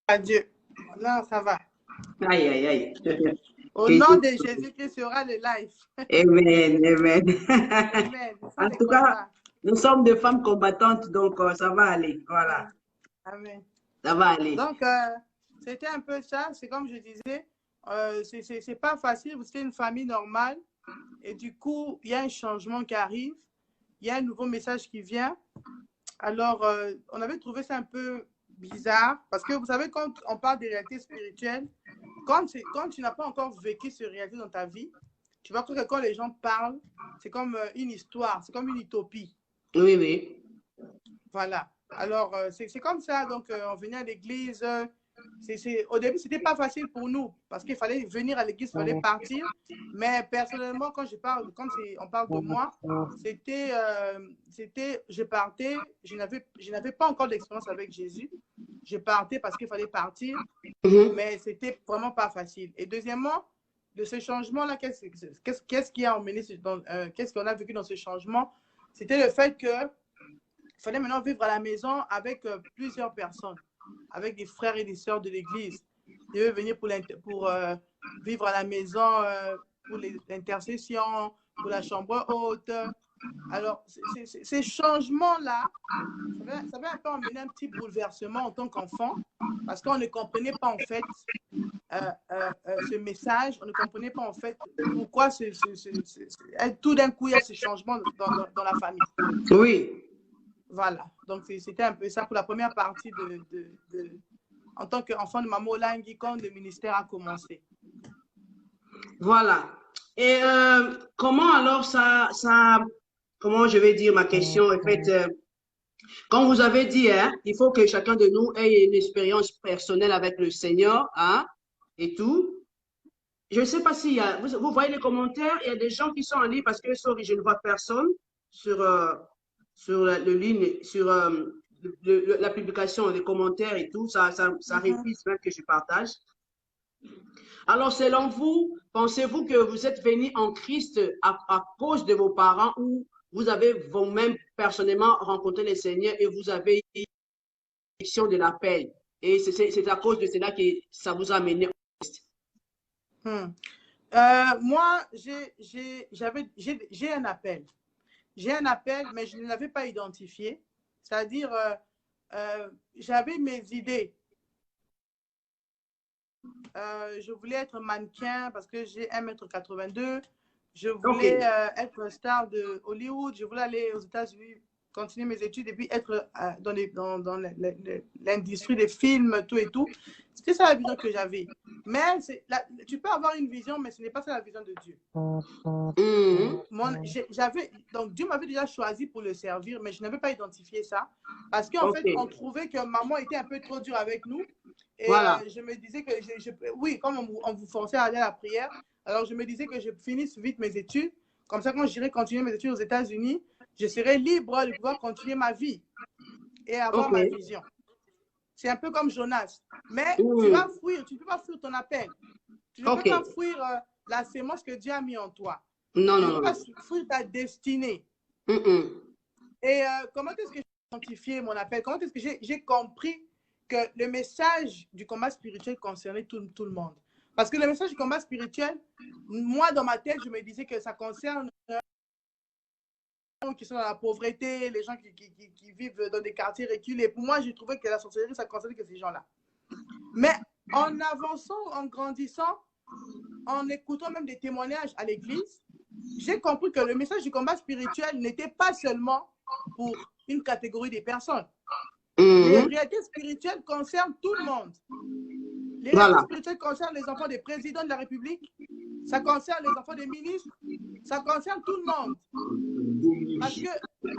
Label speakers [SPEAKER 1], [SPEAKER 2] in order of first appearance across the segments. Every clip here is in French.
[SPEAKER 1] Adieu. Là, ça va.
[SPEAKER 2] Aïe, aïe, aïe.
[SPEAKER 1] Au nom de Jésus-Christ sera le live.
[SPEAKER 2] Amen, amen.
[SPEAKER 1] Amen. Ce sont
[SPEAKER 2] En
[SPEAKER 1] les
[SPEAKER 2] tout cas,
[SPEAKER 1] combats.
[SPEAKER 2] nous sommes des femmes combattantes, donc ça va aller. Voilà,
[SPEAKER 1] Amen.
[SPEAKER 2] ça va aller.
[SPEAKER 1] Donc, c'était un peu ça. C'est comme je disais, c'est pas facile. C'était une famille normale. Et du coup, il y a un changement qui arrive. Il y a un nouveau message qui vient. Alors, on avait trouvé ça un peu bizarre. Parce que vous savez, quand on parle des réalités spirituelles, quand tu n'as pas encore vécu ces réalités dans ta vie, tu vois que quand les gens parlent, c'est comme une histoire, c'est comme une utopie.
[SPEAKER 2] Oui, oui.
[SPEAKER 1] Voilà. Alors, c'est comme ça. Donc, on venait à l'église. Au début, ce n'était pas facile pour nous parce qu'il fallait venir à l'église, il fallait partir. Mais personnellement, quand je parle, comme on parle de moi, je partais, je n'avais pas encore d'expérience avec Jésus. Je partais parce qu'il fallait partir, mais c'était vraiment pas facile. Et deuxièmement, de ce changement-là, qu'est-ce qui a emmené, qu'est-ce qu'on a vécu dans ce changement? C'était le fait que il fallait maintenant vivre à la maison avec plusieurs personnes, avec des frères et des sœurs de l'église. Ils devaient venir pour vivre à la maison, pour l'intercession, pour la chambre haute. Alors, ces changements-là, ça va un peu emmener un petit bouleversement en tant qu'enfant, parce qu'on ne comprenait pas en fait ce message, on ne comprenait pas en fait pourquoi tout d'un coup il y a ce changement dans la famille.
[SPEAKER 2] Oui.
[SPEAKER 1] Voilà, donc c'était un peu ça pour la première partie en tant qu'enfant de Maman Olangi quand le ministère a commencé.
[SPEAKER 2] Voilà. Et comment alors comment je vais dire ma question, en fait, comme vous avez dit, hein, il faut que chacun de nous ait une expérience personnelle avec le Seigneur, hein, et tout. Je ne sais pas s'il y a, vous voyez les commentaires, il y a des gens qui sont en ligne parce que, sorry, je ne vois personne sur le ligne, sur la publication, les commentaires et tout, ça refuse même que je partage. Alors, selon vous, pensez-vous que vous êtes venu en Christ à cause de vos parents ou vous avez vous-même personnellement rencontré le Seigneur et vous avez eu une de l'appel? Et c'est à cause de cela que ça vous a amené au Christ.
[SPEAKER 1] Moi, j'ai un appel. J'ai un appel, mais je ne l'avais pas identifié. C'est-à-dire, j'avais mes idées. Je voulais être mannequin parce que j'ai 1,82 m. Je voulais être star de Hollywood. Je voulais aller aux États-Unis, continuer mes études et puis être dans l'industrie des films, tout et tout. C'était ça la vision que j'avais. Mais tu peux avoir une vision, mais ce n'est pas ça la vision de Dieu. Donc, Dieu m'avait déjà choisi pour le servir, mais je n'avais pas identifié ça. Parce qu'en fait, on trouvait que maman était un peu trop dure avec nous. Et voilà. Je me disais que, oui, comme on vous forçait à aller à la prière, alors je me disais que je finisse vite mes études. Comme ça, quand j'irai continuer mes études aux États-Unis, je serai libre de pouvoir continuer ma vie et avoir ma vision. C'est un peu comme Jonas. Mais tu vas fuir, tu ne peux pas fuir ton appel. Tu ne peux pas fuir la sémence que Dieu a mis en toi.
[SPEAKER 2] Non,
[SPEAKER 1] tu
[SPEAKER 2] non,
[SPEAKER 1] ne peux pas fuir ta destinée. Et comment est-ce que j'ai identifié mon appel? Comment est-ce que j'ai compris que le message du combat spirituel concernait tout le monde? Parce que le message du combat spirituel, moi, dans ma tête, je me disais que ça concerne les gens qui sont dans la pauvreté, les gens qui vivent dans des quartiers reculés. Pour moi, j'ai trouvé que la sorcellerie, ça concernait que ces gens-là. Mais en avançant, en grandissant, en écoutant même des témoignages à l'église, j'ai compris que le message du combat spirituel n'était pas seulement pour une catégorie de personnes. Les réalités spirituelles concernent tout le monde. Les réalités spirituelles concernent les enfants des présidents de la République, ça concerne les enfants des ministres, ça concerne tout le monde. Parce que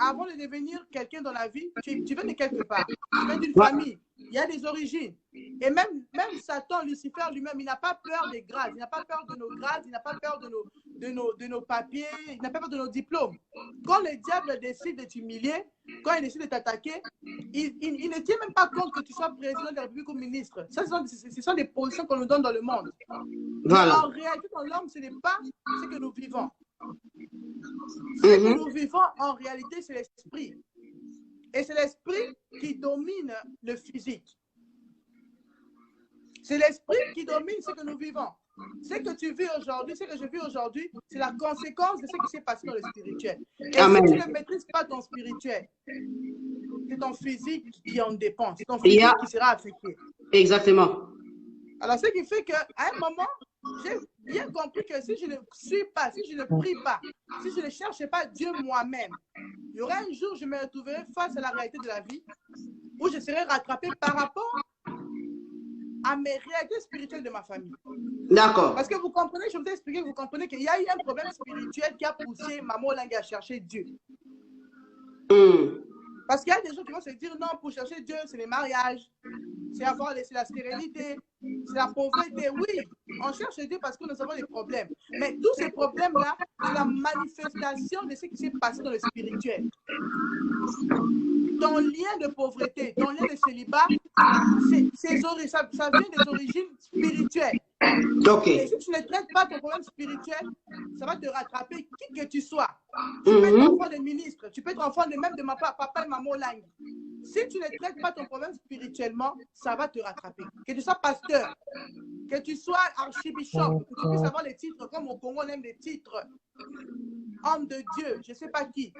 [SPEAKER 1] avant de devenir quelqu'un dans la vie, tu viens de quelque part, tu viens d'une famille, il y a des origines. Et même Satan, Lucifer lui-même, il n'a pas peur des grades, il n'a pas peur de nos grades, il n'a pas peur de nos papiers, il n'a pas peur de nos diplômes. Quand le diable décide de t'humilier, quand il décide de t'attaquer, il ne tient même pas compte que tu sois président de la République ou ministre. Ça, ce sont des positions qu'on nous donne dans le monde. Mais en réalité, dans l'homme, ce n'est pas ce que nous vivons. Ce que nous vivons, en réalité, c'est l'esprit. Et c'est l'esprit qui domine le physique. C'est l'esprit qui domine ce que nous vivons. Ce que tu vis aujourd'hui, ce que je vis aujourd'hui, c'est la conséquence de ce qui s'est passé dans le spirituel. Et
[SPEAKER 2] Amen.
[SPEAKER 1] si tu ne maîtrises pas ton spirituel, c'est ton physique qui en dépend. C'est ton physique qui sera affecté.
[SPEAKER 2] Exactement.
[SPEAKER 1] Alors, ce qui fait qu'à un moment, j'ai bien compris que si je ne suis pas, si je ne prie pas, si je ne cherche pas Dieu moi-même, il y aura un jour, je me retrouverai face à la réalité de la vie où je serai rattrapé par rapport à mes réalités spirituelles de ma famille.
[SPEAKER 2] D'accord.
[SPEAKER 1] Parce que vous comprenez, je vous ai expliqué, vous comprenez qu'il y a eu un problème spirituel qui a poussé Maman Olangue à chercher Dieu. Parce qu'il y a des gens qui vont se dire non, pour chercher Dieu, c'est les mariages, c'est la stérilité, c'est la pauvreté. Oui, on cherche Dieu parce que nous avons des problèmes. Mais tous ces problèmes-là, c'est la manifestation de ce qui s'est passé dans le spirituel. Ton lien de pauvreté, ton lien de célibat, ça vient des origines spirituelles.
[SPEAKER 2] Okay.
[SPEAKER 1] Et si tu ne traites pas ton problème spirituel, ça va te rattraper qui que tu sois. Tu peux être enfant de ministre, tu peux être enfant de même de papa et maman Olangue. Si tu ne traites pas ton problème spirituellement, ça va te rattraper. Que tu sois pasteur, que tu sois archibishop, que tu puisses avoir les titres, comme au Congo on aime les titres, homme de Dieu, je ne sais pas qui.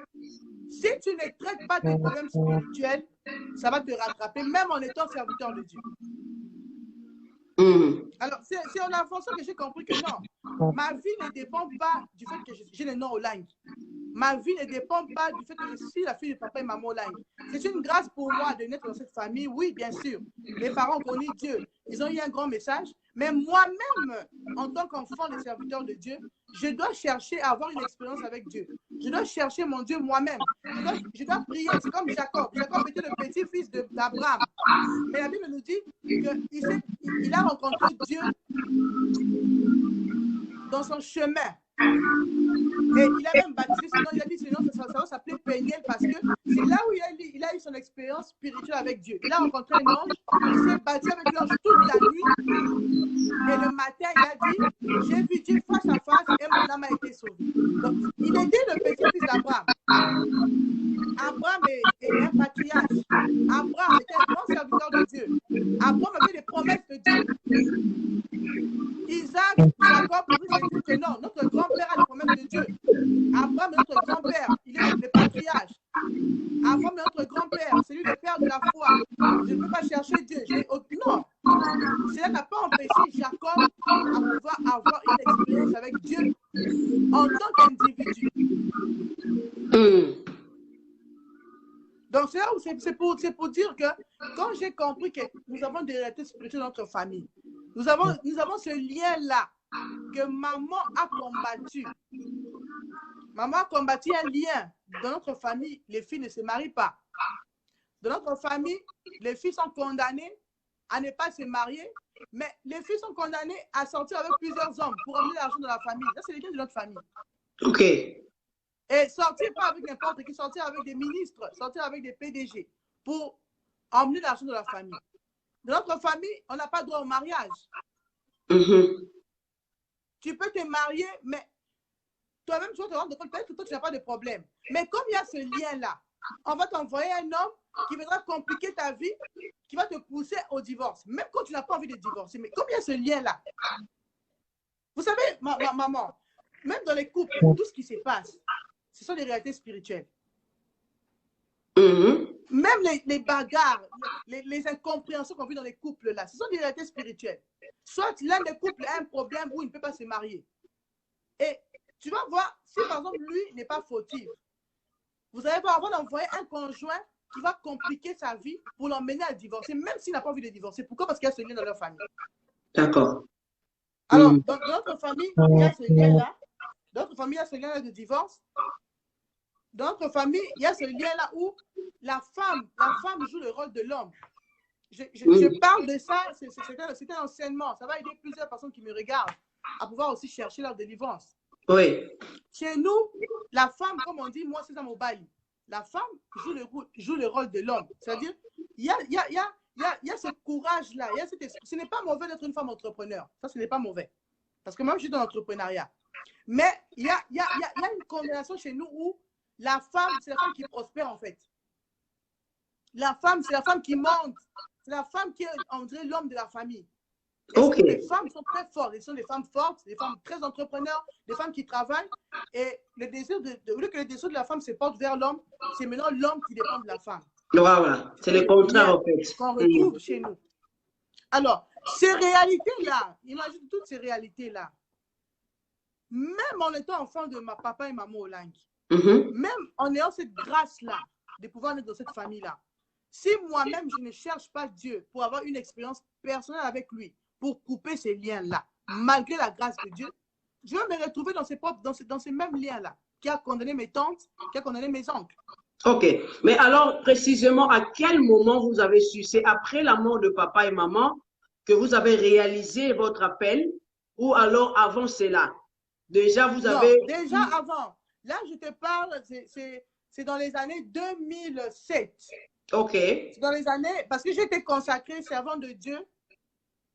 [SPEAKER 1] Si tu ne traites pas tes problèmes spirituels, ça va te rattraper, même en étant serviteur de Dieu. Alors, c'est en avançant que j'ai compris que non, ma vie ne dépend pas du fait que j'ai le nom Olangue. Ma vie ne dépend pas du fait que je suis la fille de papa et maman Olangue. C'est une grâce pour moi de naître dans cette famille, oui, bien sûr. Mes parents ont connu Dieu, ils ont eu un grand message, mais moi-même, en tant qu'enfant des serviteurs de Dieu, je dois chercher à avoir une expérience avec Dieu. Je dois chercher mon Dieu moi-même. Je dois prier. C'est comme Jacob. Jacob était le petit-fils d'Abraham. Mais la Bible nous dit qu'il a rencontré Dieu dans son chemin. Et il a même baptisé son nom, il a dit son nom, ça va s'appeler Péniel parce que c'est là où il a eu son expérience spirituelle avec Dieu. Il a rencontré un ange, il s'est battu avec l'ange toute la nuit. Et le matin, il a dit, j'ai vu Dieu face à face et mon âme a été sauvée. Donc, il était le petit-fils d'Abraham. Abraham est un patriarche. Abraham était un grand serviteur de Dieu. Abraham avait des promesses de Dieu. Isaac, Jacob, lui, s'est dit que non, notre grand-père a les promesses de Dieu. Abraham est notre grand-père, il est le patriarche. Abraham est notre grand-père, c'est lui le père de la foi. Je ne peux pas chercher Dieu. Non. Cela n'a pas empêché Jacob à pouvoir avoir une expérience avec Dieu en tant qu'individu. Donc, c'est pour dire que quand j'ai compris que nous avons des réalités spirituelles dans notre famille, nous avons ce lien-là que maman a combattu. Maman a combattu un lien. Dans notre famille, les filles ne se marient pas. Dans notre famille, les filles sont condamnées à ne pas se marier, mais les filles sont condamnées à sortir avec plusieurs hommes pour emmener l'argent de la famille. Ça, c'est les liens de notre famille.
[SPEAKER 2] OK.
[SPEAKER 1] Et sortir pas avec n'importe qui, sortir avec des ministres, sortir avec des PDG pour emmener l'argent de la famille. Dans notre famille, on n'a pas droit au mariage. Tu peux te marier, mais toi-même, tu vas te rendre compte peut-être que toi, tu n'as pas de problème. Mais comme il y a ce lien-là, on va t'envoyer un homme qui viendra compliquer ta vie, qui va te pousser au divorce, même quand tu n'as pas envie de divorcer. Mais comme il y a ce lien-là, vous savez, maman, même dans les couples, tout ce qui se passe, ce sont des réalités spirituelles. Même les bagarres, les incompréhensions qu'on vit dans les couples là, ce sont des réalités spirituelles. Soit l'un des couples a un problème où il ne peut pas se marier. Et tu vas voir, si par exemple lui n'est pas fautif, vous allez voir, avant d'envoyer un conjoint qui va compliquer sa vie pour l'emmener à divorcer, même s'il n'a pas envie de divorcer. Pourquoi? Parce qu'il y a ce lien dans leur famille.
[SPEAKER 2] D'accord.
[SPEAKER 1] Alors, dans notre famille, il y a ce lien-là. Dans notre famille, il y a ce lien-là de divorce. Dans notre famille, il y a ce lien-là où la femme joue le rôle de l'homme. Je parle de ça, c'est un enseignement. Ça va aider plusieurs personnes qui me regardent à pouvoir aussi chercher leur délivrance.
[SPEAKER 2] Oui.
[SPEAKER 1] Chez nous, la femme, comme on dit, moi c'est dans mon bail. La femme joue le rôle de l'homme. C'est-à-dire, il y a ce courage-là. Ce n'est pas mauvais d'être une femme entrepreneur. Ça, ce n'est pas mauvais. Parce que moi, je suis dans l'entrepreneuriat. Mais il y a une condamnation chez nous où la femme, c'est la femme qui prospère en fait. La femme, c'est la femme qui monte. C'est la femme qui est, on dirait, l'homme de la famille. Est-ce que les femmes sont très fortes? Elles sont des femmes fortes, des femmes très entrepreneurs, des femmes qui travaillent. Et le désir au lieu que le désir de la femme se porte vers l'homme, c'est maintenant l'homme qui dépend de la femme.
[SPEAKER 2] Voilà, c'est le contraire en fait.
[SPEAKER 1] Qu'on retrouve chez nous. Alors, ces réalités-là, imagine toutes ces réalités-là. Même en étant enfant de ma papa et maman Olangui, même en ayant cette grâce-là, de pouvoir être dans cette famille-là, si moi-même, je ne cherche pas Dieu pour avoir une expérience personnelle avec lui, pour couper ces liens-là, malgré la grâce de Dieu, je vais me retrouver dans ces mêmes liens-là, qui a condamné mes tantes, qui a condamné mes oncles.
[SPEAKER 2] Ok, mais alors précisément, à quel moment vous avez su? C'est après la mort de papa et maman que vous avez réalisé votre appel ou alors avant cela? Déjà, vous avez...
[SPEAKER 1] Non, déjà avant. Là, je te parle, c'est dans les années 2007.
[SPEAKER 2] Ok.
[SPEAKER 1] C'est dans les années, parce que j'ai été consacré servant de Dieu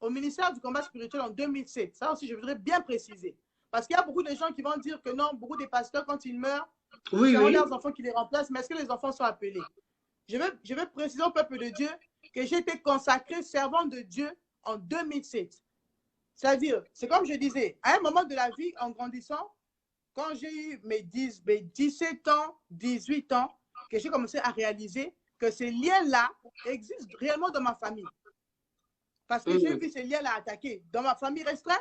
[SPEAKER 1] au ministère du combat spirituel en 2007. Ça aussi, je voudrais bien préciser. Parce qu'il y a beaucoup de gens qui vont dire que non, beaucoup des pasteurs, quand ils meurent, c'est leurs enfants qui les remplacent, mais est-ce que les enfants sont appelés? Je vais préciser au peuple de Dieu que j'ai été consacré servant de Dieu en 2007. C'est-à-dire, c'est comme je disais, à un moment de la vie, en grandissant, quand j'ai eu mes 17 ans, 18 ans, que j'ai commencé à réaliser que ces liens-là existent réellement dans ma famille. Parce que j'ai vu ces liens-là attaquer dans ma famille restreinte,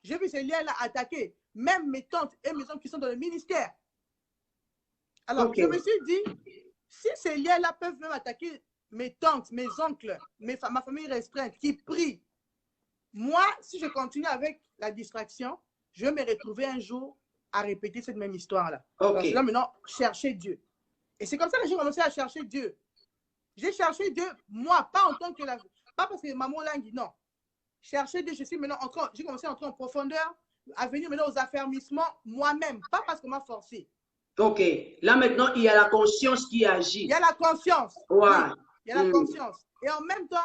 [SPEAKER 1] j'ai vu ces liens-là attaquer même mes tantes et mes oncles qui sont dans le ministère. Alors, je me suis dit, si ces liens-là peuvent même attaquer mes tantes, mes oncles, ma famille restreinte qui prient, moi, si je continue avec la distraction, je vais me retrouver un jour à répéter cette même histoire-là. Donc, je dois maintenant chercher Dieu. Et c'est comme ça que j'ai commencé à chercher Dieu. J'ai cherché Dieu, moi, pas en tant que pas parce que maman l'a dit, non. Chercher Dieu, je suis maintenant j'ai commencé à entrer en profondeur, à venir maintenant aux affermissements moi-même, pas parce qu'on m'a forcé.
[SPEAKER 2] Ok. Là, maintenant, il y a la conscience qui agit.
[SPEAKER 1] Il y a la conscience.
[SPEAKER 2] Ouais.
[SPEAKER 1] Oui, il y a la conscience. Et en même temps,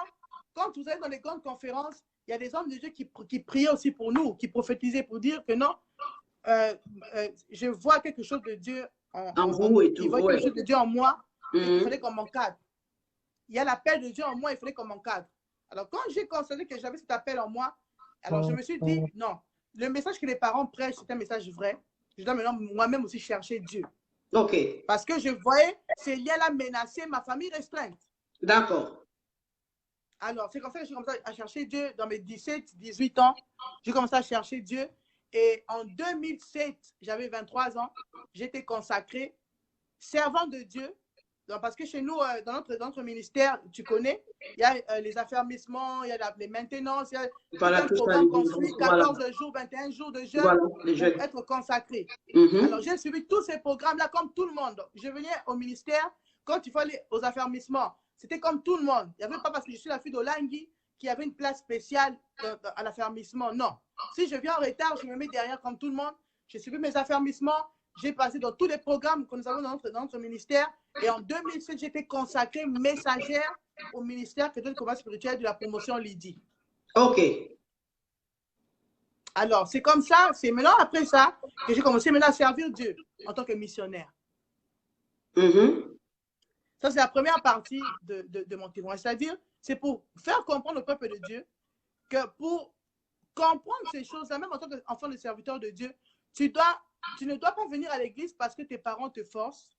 [SPEAKER 1] quand vous allez dans les grandes conférences, il y a des hommes de Dieu qui priaient aussi pour nous, qui prophétisaient pour dire que non, je vois quelque chose de Dieu
[SPEAKER 2] en vous et tout.
[SPEAKER 1] Il voit quelque chose de Dieu en moi, il fallait qu'on m'encadre. Il y a l'appel de Dieu en moi, il fallait qu'on m'encadre. Alors, quand j'ai constaté que j'avais cet appel en moi, alors je me suis dit, non, le message que les parents prêchent, c'est un message vrai. Je dois maintenant moi-même aussi chercher Dieu.
[SPEAKER 2] Ok.
[SPEAKER 1] Parce que je voyais ces liens-là menacer ma famille restreinte.
[SPEAKER 2] D'accord.
[SPEAKER 1] Alors, c'est comme ça que j'ai commencé à chercher Dieu dans mes 17, 18 ans. J'ai commencé à chercher Dieu. Et en 2007, j'avais 23 ans. J'étais consacré, servant de Dieu. Donc, parce que chez nous, dans notre ministère, tu connais, il y a les affermissements, il y a les maintenances, il y a un programme qu'on suit, 14 jours, 21 jours de jeûne pour être consacré. Alors, j'ai suivi tous ces programmes-là comme tout le monde. Je venais au ministère, quand il fallait aux affermissements, c'était comme tout le monde. Il n'y avait pas parce que je suis la fille d'Olangui qu'il y avait une place spéciale à l'affermissement. Non. Si je viens en retard, je me mets derrière comme tout le monde. J'ai suivi mes affermissements. J'ai passé dans tous les programmes que nous avons dans notre ministère. Et en 2007, j'ai été consacrée messagère au ministère du combat spirituel de la promotion Lydie.
[SPEAKER 2] OK.
[SPEAKER 1] Alors, c'est comme ça, c'est maintenant après ça que j'ai commencé maintenant à servir Dieu en tant que missionnaire. Ça, c'est la première partie de mon témoignage. C'est-à-dire, c'est pour faire comprendre au peuple de Dieu que pour comprendre ces choses-là, même en tant qu'enfant de serviteur de Dieu, tu ne dois pas venir à l'église parce que tes parents te forcent.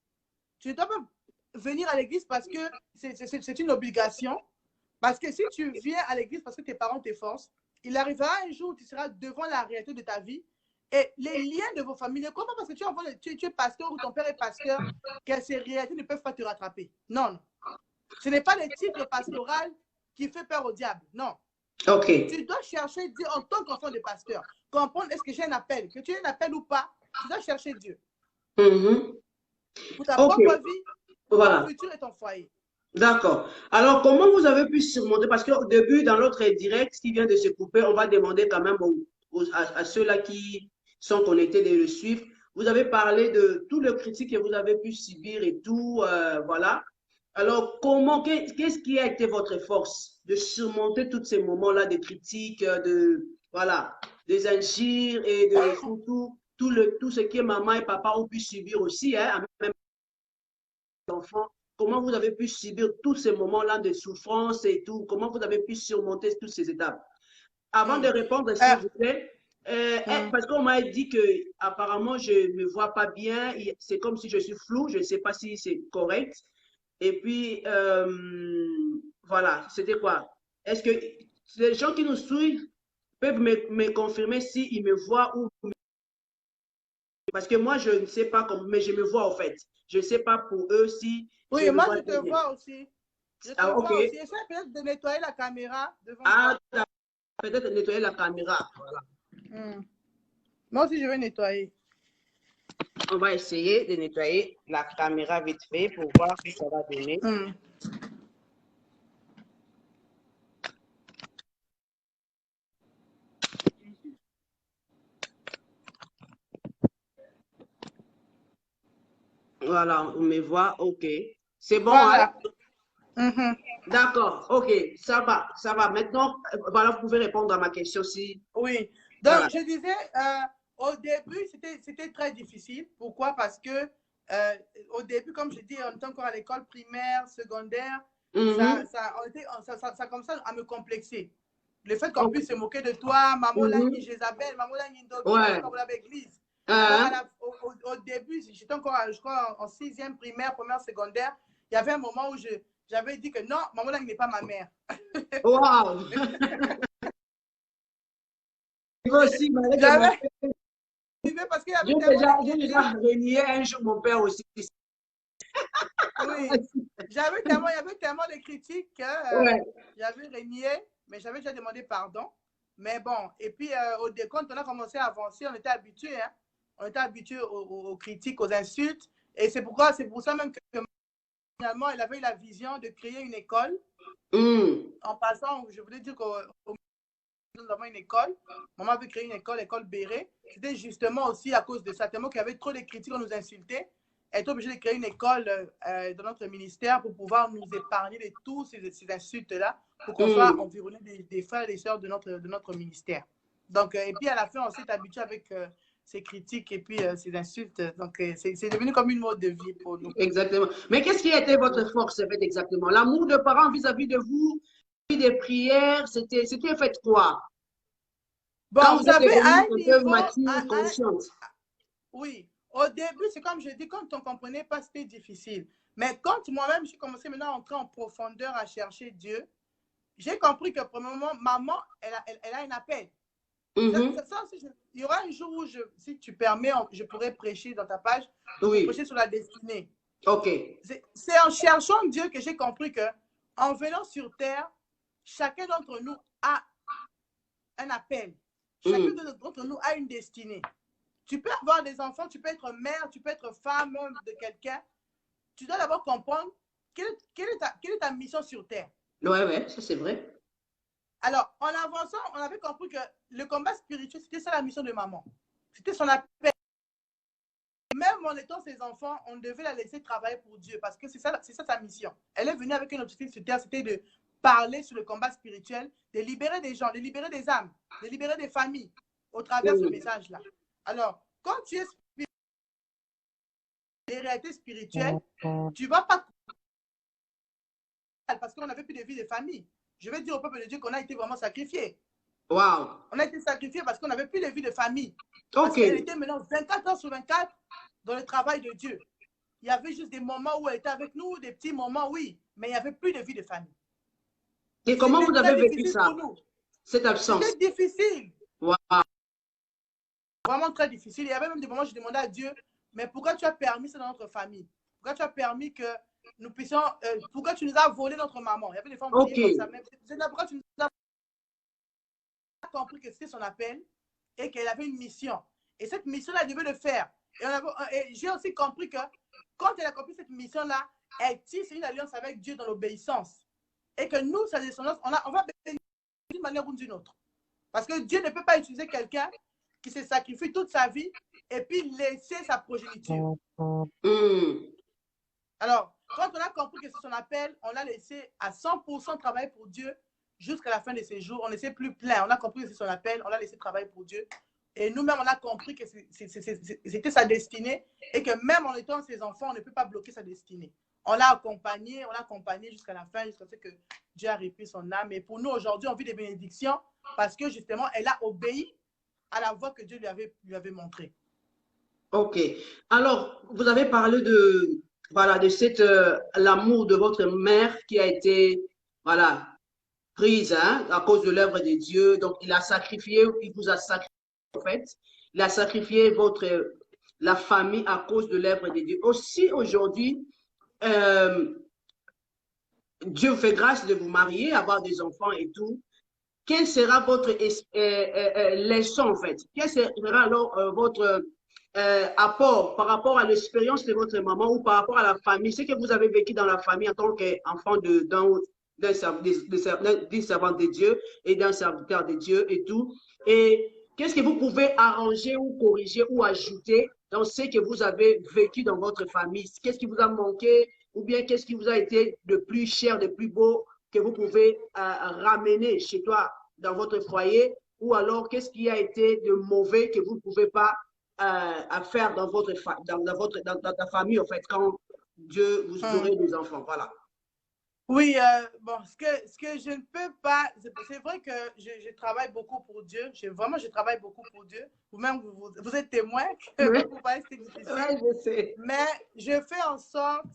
[SPEAKER 1] Tu ne dois pas venir à l'église parce que c'est une obligation. Parce que si tu viens à l'église parce que tes parents te forcent, il arrivera un jour où tu seras devant la réalité de ta vie et les liens de vos familles, comment parce que tu es pasteur ou ton père est pasteur, que ces réalités ne peuvent pas te rattraper. Non, non. Ce n'est pas le titre pastoral qui fait peur au diable. Non.
[SPEAKER 2] Okay.
[SPEAKER 1] Tu dois chercher Dieu en tant qu'enfant de pasteur. Comprendre est-ce que j'ai un appel. Que tu aies un appel ou pas, tu dois chercher Dieu. Pour ta propre vie, pour ton futur et ton foyer.
[SPEAKER 2] D'accord. Alors, comment vous avez pu surmonter? Parce qu'au début, dans l'autre direct qui vient de se couper, on va demander quand même à ceux-là qui sont connectés de le suivre. Vous avez parlé de tout le critique que vous avez pu subir et tout, voilà. Alors, qu'est-ce qui a été votre force de surmonter tous ces moments-là de critiques, voilà, des injures et de surtout tout ce que maman et papa ont pu subir aussi, hein, même enfants. Comment vous avez pu subir tous ces moments-là de souffrance et tout? Comment vous avez pu surmonter toutes ces étapes? Avant de répondre, s'il vous plaît, parce qu'on m'a dit que apparemment je me vois pas bien. C'est comme si je suis floue. Je ne sais pas si c'est correct. Et puis, voilà, c'était quoi? Est-ce que les gens qui nous suivent peuvent me confirmer s'ils me voient ou... Parce que moi, je ne sais pas comment, mais je me vois en fait. Je ne sais pas pour eux si je
[SPEAKER 1] Oui,
[SPEAKER 2] me
[SPEAKER 1] moi,
[SPEAKER 2] vois
[SPEAKER 1] je te
[SPEAKER 2] très bien.
[SPEAKER 1] vois aussi. Je te
[SPEAKER 2] Ah, ok.
[SPEAKER 1] vois aussi. Essaie peut-être de nettoyer la caméra devant
[SPEAKER 2] Ah,
[SPEAKER 1] toi.
[SPEAKER 2] peut-être nettoyer la caméra. Voilà.
[SPEAKER 1] Moi aussi, je vais nettoyer.
[SPEAKER 2] On va essayer de nettoyer la caméra vite fait pour voir si ça va donner. Voilà, on me voit, ok. C'est bon,
[SPEAKER 1] Voilà.
[SPEAKER 2] hein? D'accord, ok, ça va, ça va. Maintenant, voilà, vous pouvez répondre à ma question si...
[SPEAKER 1] Oui. Donc,
[SPEAKER 2] Voilà.
[SPEAKER 1] je disais, au début, c'était très difficile. Pourquoi? Parce que au début, comme je dis, on était encore à l'école primaire, secondaire, ça commençait à me complexer. Le fait qu'on puisse se moquer de toi, maman Langi Jézabel, maman Langi Ndobi, maman Langi l'église. Alors, au début, j'étais encore, je crois, en sixième primaire, première secondaire, il y avait un moment où j'avais dit que non, maman Langi n'est pas ma mère.
[SPEAKER 2] Wow! Moi aussi,
[SPEAKER 1] J'avais, parce qu'il y avait tellement
[SPEAKER 2] j'ai déjà renié un jour mon père aussi.
[SPEAKER 1] Oui, il y avait tellement de critiques que j'avais renié, mais j'avais déjà demandé pardon. Mais bon, et puis quand on a commencé à avancer, on était habitué, hein? On était habitué aux critiques, aux insultes. Et c'est pour ça même que finalement, elle avait eu la vision de créer une école. En passant, je voulais dire qu'au nous avons une école. Maman avait créé une école, l'école Béré. C'était justement aussi à cause de ça, tellement qu'il y avait trop de critiques, on nous insultait. Elle était obligée de créer une école dans notre ministère pour pouvoir nous épargner de tous ces insultes-là, pour qu'on soit environné des frères et des sœurs de notre ministère. Donc, et puis à la fin, on s'est habitué avec ces critiques et puis ces insultes. Donc, c'est devenu comme une mode de vie pour nous.
[SPEAKER 2] Exactement. Mais qu'est-ce qui a été votre force, en fait, exactement? L'amour de parents vis-à-vis de vous, des prières, c'était fait quoi?
[SPEAKER 1] Bon,
[SPEAKER 2] Quand
[SPEAKER 1] vous
[SPEAKER 2] vous êtes
[SPEAKER 1] savez, à
[SPEAKER 2] devenue
[SPEAKER 1] un
[SPEAKER 2] un peu
[SPEAKER 1] niveau,
[SPEAKER 2] mature, consciente.
[SPEAKER 1] oui, au début, c'est comme je dis, quand on ne comprenait pas, c'était difficile. Mais quand moi-même, j'ai commencé maintenant à entrer en profondeur, à chercher Dieu, j'ai compris que pour le moment, maman, elle a un appel. Ça aussi, il y aura un jour où, si tu permets, je pourrais prêcher dans ta page, prêcher sur la destinée.
[SPEAKER 2] Ok.
[SPEAKER 1] C'est en cherchant Dieu que j'ai compris que, en venant sur terre, chacun d'entre nous a un appel. Chacun d'entre nous a une destinée. Tu peux avoir des enfants, tu peux être mère, tu peux être femme de quelqu'un. Tu dois d'abord comprendre quelle est ta mission sur Terre.
[SPEAKER 2] Ouais, ça c'est vrai.
[SPEAKER 1] Alors, en avançant, on avait compris que le combat spirituel, c'était ça la mission de maman. C'était son appel. Même en étant ses enfants, on devait la laisser travailler pour Dieu parce que c'est ça sa mission. Elle est venue avec un objectif sur Terre, c'était de parler sur le combat spirituel, de libérer des gens, de libérer des âmes, de libérer des familles au travers de ce message-là. Alors, quand tu es des réalités spirituelles, tu ne vas pas parce qu'on n'avait plus de vie de famille. Je vais dire au peuple de Dieu qu'on a été vraiment sacrifié.
[SPEAKER 2] Wow.
[SPEAKER 1] On a été sacrifié parce qu'on n'avait plus de vie de famille.
[SPEAKER 2] Okay.
[SPEAKER 1] Parce qu'elle était maintenant 24 heures sur 24 dans le travail de Dieu. Il y avait juste des moments où elle était avec nous, des petits moments, oui, mais il n'y avait plus de vie de famille.
[SPEAKER 2] Et comment vous avez vécu ça, cette absence?
[SPEAKER 1] C'était difficile.
[SPEAKER 2] Wow.
[SPEAKER 1] Vraiment très difficile. Il y avait même des moments où je demandais à Dieu, mais pourquoi tu as permis ça dans notre famille? Pourquoi tu as permis que nous puissions... pourquoi tu nous as volé notre maman? Il y avait des femmes qui disaient comme ça. Mais c'est pourquoi tu nous as compris que c'était son appel et qu'elle avait une mission. Et cette mission-là, elle devait le faire. Et j'ai aussi compris que quand elle a compris cette mission-là, elle tisse une alliance avec Dieu dans l'obéissance. Et que nous, sa descendance, on va bénir d'une manière ou d'une autre. Parce que Dieu ne peut pas utiliser quelqu'un qui se sacrifie toute sa vie et puis laisser sa progéniture. Alors, quand on a compris que c'est son appel, on l'a laissé à 100% travailler pour Dieu jusqu'à la fin de ses jours. On ne s'est plus plaint. On a compris que c'est son appel, on l'a laissé travailler pour Dieu. Et nous-mêmes, on a compris que c'était sa destinée et que même en étant ses enfants, on ne peut pas bloquer sa destinée. On l'a accompagné jusqu'à la fin, jusqu'à ce que Dieu a repris son âme. Et pour nous, aujourd'hui, on vit des bénédictions parce que justement, elle a obéi à la voie que Dieu lui avait montrée.
[SPEAKER 2] Ok. Alors, vous avez parlé de, voilà, de cette, l'amour de votre mère qui a été, voilà, prise, hein, à cause de l'œuvre de Dieu. Donc, il a sacrifié, il vous a sacrifié, en fait. Il a sacrifié la famille à cause de l'œuvre de Dieu. Aussi, aujourd'hui, Dieu vous fait grâce de vous marier, avoir des enfants et tout. Quelle sera votre leçon, en fait? Quel sera alors votre apport par rapport à l'expérience de votre maman ou par rapport à la famille, ce que vous avez vécu dans la famille en tant qu'enfant d'un servant de Dieu et d'un serviteur de Dieu et tout? Et qu'est-ce que vous pouvez arranger ou corriger ou ajouter dans ce que vous avez vécu dans votre famille? Qu'est-ce qui vous a manqué ou bien qu'est-ce qui vous a été de plus cher, de plus beau que vous pouvez ramener chez toi dans votre foyer, ou alors qu'est-ce qui a été de mauvais que vous ne pouvez pas faire dans dans ta famille, en fait, quand Dieu vous aurez des enfants. Voilà.
[SPEAKER 1] Oui, bon, ce que je ne peux pas, c'est vrai que je travaille beaucoup pour Dieu. Vraiment, je travaille beaucoup pour Dieu. Vous-même, vous êtes témoin que
[SPEAKER 2] Oui.
[SPEAKER 1] vous voyez, c'est difficile.
[SPEAKER 2] Oui, je sais.
[SPEAKER 1] Mais je fais en sorte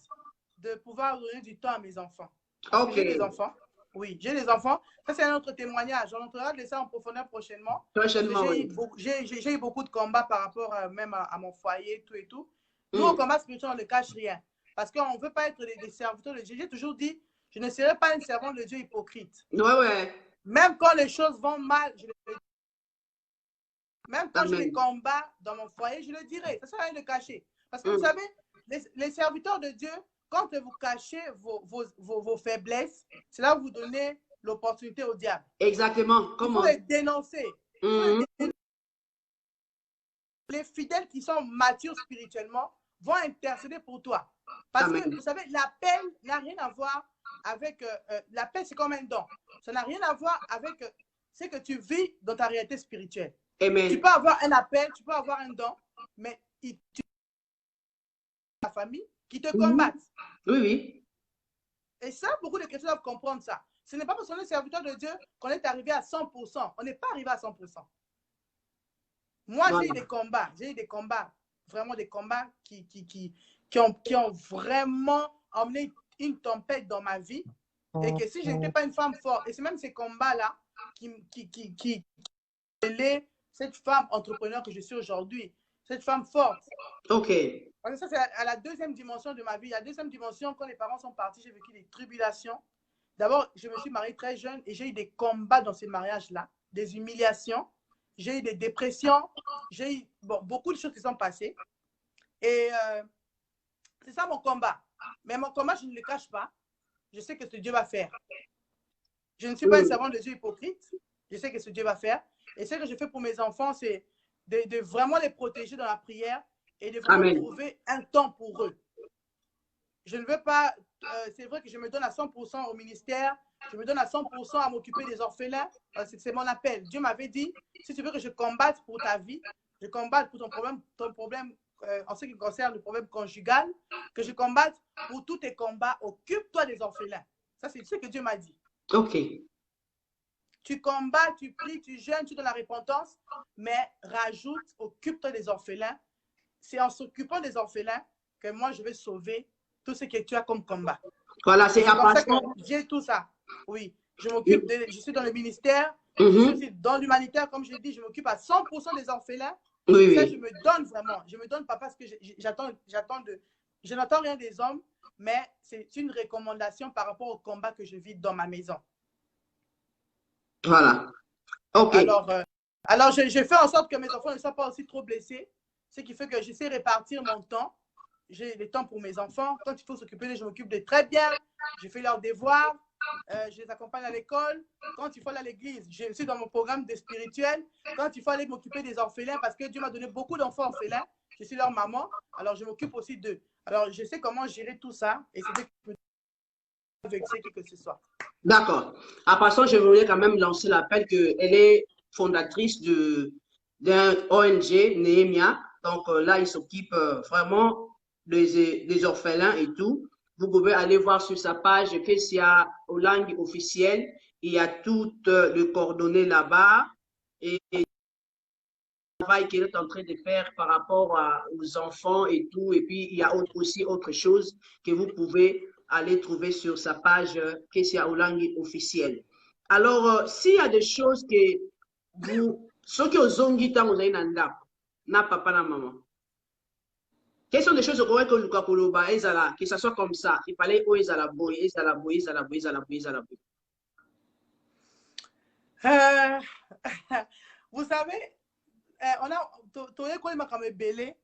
[SPEAKER 1] de pouvoir donner du temps à mes enfants.
[SPEAKER 2] Ok.
[SPEAKER 1] J'ai des enfants. Oui, j'ai des enfants. Ça, c'est un autre témoignage. On entrera de ça en profondeur prochainement.
[SPEAKER 2] Prochainement, oui.
[SPEAKER 1] J'ai eu beaucoup de combats par rapport même à mon foyer, tout et tout. Nous, au combat spirituel, on ne cache rien. Parce qu'on ne veut pas être des serviteurs de Dieu. J'ai toujours dit, je ne serai pas un servant de Dieu hypocrite.
[SPEAKER 2] Ouais, ouais.
[SPEAKER 1] Même quand les choses vont mal, je le dis. Même quand
[SPEAKER 2] Amen.
[SPEAKER 1] j'ai des combats dans mon foyer, je le dirai. Ça ne sert à rien de cacher. Parce que vous savez, les serviteurs de Dieu, quand vous cachez vos faiblesses, c'est là où vous donnez l'opportunité au diable.
[SPEAKER 2] Exactement.
[SPEAKER 1] Il faut les dénoncer. Les fidèles qui sont matures spirituellement vont intercéder pour toi. Parce que, vous savez, l'appel n'a rien à voir avec... l'appel, c'est comme un don. Ça n'a rien à voir avec ce que tu vis dans ta réalité spirituelle.
[SPEAKER 2] Amen.
[SPEAKER 1] Tu peux avoir un appel, tu peux avoir un don, mais tu la famille qui te combattent.
[SPEAKER 2] Oui, oui.
[SPEAKER 1] Et ça, beaucoup de chrétiens doivent comprendre ça. Ce n'est pas parce qu'on est serviteur de Dieu qu'on est arrivé à 100%. On n'est pas arrivé à 100%. Moi, j'ai eu des combats. J'ai eu des combats. Vraiment des combats qui ont vraiment emmené une tempête dans ma vie. Et que si je n'étais pas une femme forte, et c'est même ces combats-là qui cette femme entrepreneur que je suis aujourd'hui. Cette femme forte.
[SPEAKER 2] Ok.
[SPEAKER 1] Parce que ça, c'est à la deuxième dimension de ma vie. La deuxième dimension, quand les parents sont partis, j'ai vécu des tribulations. D'abord, je me suis mariée très jeune et j'ai eu des combats dans ces mariages-là, des humiliations, j'ai eu des dépressions, j'ai eu beaucoup de choses qui sont passées. Et c'est ça mon combat. Mais mon combat, je ne le cache pas. Je sais que ce Dieu va faire. Je ne suis pas un servant de Dieu hypocrite. Je sais que ce Dieu va faire. Et ce que je fais pour mes enfants, c'est de vraiment les protéger dans la prière et de vraiment trouver un temps pour eux. Je ne veux pas, c'est vrai que je me donne à 100% au ministère, je me donne à 100% à m'occuper des orphelins, c'est mon appel. Dieu m'avait dit, si tu veux que je combatte pour ta vie, je combatte pour ton problème en ce qui concerne le problème conjugal, que je combatte pour tous tes combats, occupe-toi des orphelins. Ça, c'est ce que Dieu m'a dit.
[SPEAKER 2] Ok.
[SPEAKER 1] Tu combats, tu pries, tu jeûnes, tu donnes la repentance, mais rajoute, occupe-toi des orphelins. C'est en s'occupant des orphelins que moi, je vais sauver tout ce que tu as comme combat.
[SPEAKER 2] Voilà, c'est
[SPEAKER 1] comme ça que j'ai tout ça. Oui, je m'occupe je suis dans le ministère, je suis aussi dans l'humanitaire, comme je l'ai dit, je m'occupe à 100% des orphelins.
[SPEAKER 2] Oui,
[SPEAKER 1] ça, je me donne vraiment. Je me donne pas parce que je n'attends rien des hommes, mais c'est une recommandation par rapport au combat que je vis dans ma maison.
[SPEAKER 2] Voilà. Ok.
[SPEAKER 1] Alors je fais en sorte que mes enfants ne soient pas aussi trop blessés, ce qui fait que j'essaie de répartir mon temps. J'ai le temps pour mes enfants. Quand il faut s'occuper d'eux, je m'occupe d'eux très bien. Je fais leurs devoirs. Je les accompagne à l'école. Quand il faut aller à l'église, je suis dans mon programme de spirituel. Quand il faut aller m'occuper des orphelins, parce que Dieu m'a donné beaucoup d'enfants orphelins, je suis leur maman. Alors, je m'occupe aussi d'eux. Alors, je sais comment gérer tout ça. Et c'est que ce soit.
[SPEAKER 2] D'accord. À passant, je voulais quand même lancer l'appel qu'elle est fondatrice d'un ONG, Nehemia. Donc là, il s'occupe vraiment des orphelins et tout. vous pouvez aller voir sur sa page Kessia Olangi officielle. Il y a toutes les coordonnées là-bas et le travail qu'il est en train de faire par rapport aux enfants et tout. Et puis, il y a aussi autre chose que vous pouvez aller trouver sur sa page Kessia Olangi officielle. Alors, s'il y a des choses que vous, ceux qui ont zongi tant vous avez na papa, na maman, quelles sont les choses que Luka Koloba, que ça soit comme ça, il fallait où Ezala boy, Ezala boy, Ezala boy, Ezala boy, Ezala boy.
[SPEAKER 1] Vous savez, on a tourné quoi comme belé,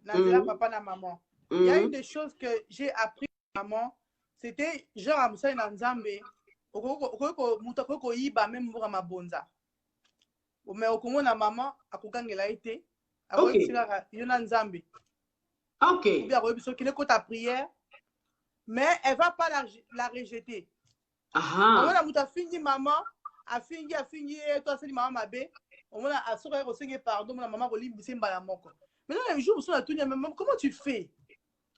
[SPEAKER 1] papa na maman. Il y a une des choses que j'ai appris de maman, c'était genre à Moussa Nanzambe, iba même pour ma bonza. Mais au Congo na maman a kokangela été, a yona Nzambe.
[SPEAKER 2] Ok.
[SPEAKER 1] Ou bien qui est ta prière, mais elle va pas la rejeter. On a muta fini maman, a fini toi c'est maman mabe. On a sauvé au pardon, maman ko limbi simba la moko. Maintenant un jour on a tout maman, comment tu fais?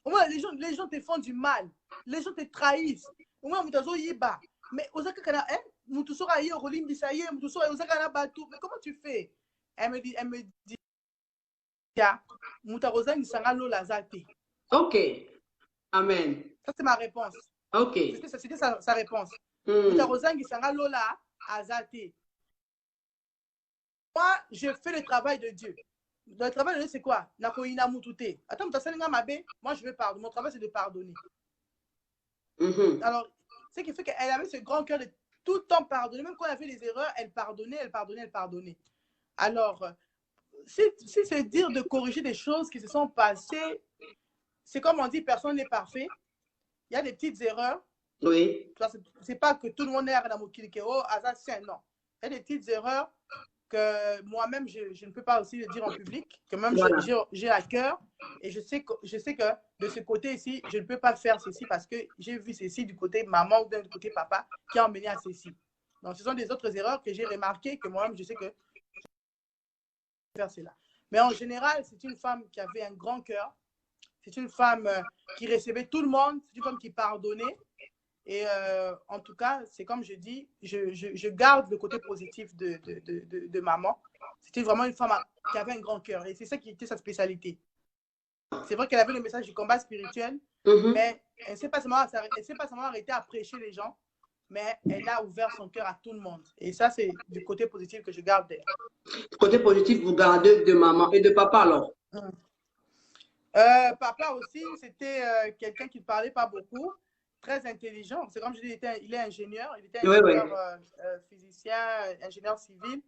[SPEAKER 1] Les gens te font du mal, les gens te trahissent. On a muta zo yiba. Mais osaka kana mutu sora yo ko limbi ça y est, mutu sora osaka na batu. Mais comment tu fais? Elle me dit muta rozangi sanga lola zate.
[SPEAKER 2] Ok. Amen.
[SPEAKER 1] Ça, c'est ma réponse.
[SPEAKER 2] Ok.
[SPEAKER 1] C'était sa réponse. Mutarozangi sanga lola azate. Moi, je fais le travail de Dieu. Le travail de Dieu, c'est quoi? Nakoina mutute. Attends, moi, je vais pardonner. Mon travail, c'est de pardonner. Alors, ce qui fait qu'elle avait ce grand cœur de tout le temps pardonner. Même quand elle avait des erreurs, elle pardonnait, elle pardonnait, elle pardonnait. Alors, si c'est dire de corriger des choses qui se sont passées, c'est comme on dit, personne n'est parfait. Il y a des petites erreurs.
[SPEAKER 2] Oui.
[SPEAKER 1] C'est pas que tout le monde est à la oh, non. Il y a des petites erreurs que moi-même, je ne peux pas aussi le dire en public, que même voilà. J'ai à cœur. Et je sais que de ce côté ici, je ne peux pas faire ceci parce que j'ai vu ceci du côté maman ou du côté papa qui a emmené à ceci. Donc, ce sont des autres erreurs que j'ai remarquées, que moi-même, je sais que je peux faire cela. Mais en général, c'est une femme qui avait un grand cœur. C'est une femme qui recevait tout le monde. C'est une femme qui pardonnait. Et en tout cas, c'est comme je dis, je garde le côté positif de maman. C'était vraiment une femme qui avait un grand cœur. Et c'est ça qui était sa spécialité. C'est vrai qu'elle avait le message du combat spirituel, mais elle ne s'est pas seulement arrêtée à prêcher les gens, mais elle a ouvert son cœur à tout le monde. Et ça, c'est du côté positif que je garde d'elle.
[SPEAKER 2] Côté positif, vous gardez de maman et de papa alors?
[SPEAKER 1] Papa aussi, c'était quelqu'un qui ne parlait pas beaucoup. Très intelligent. C'est comme je dis, il est ingénieur. Il était ingénieur physicien, ingénieur civil.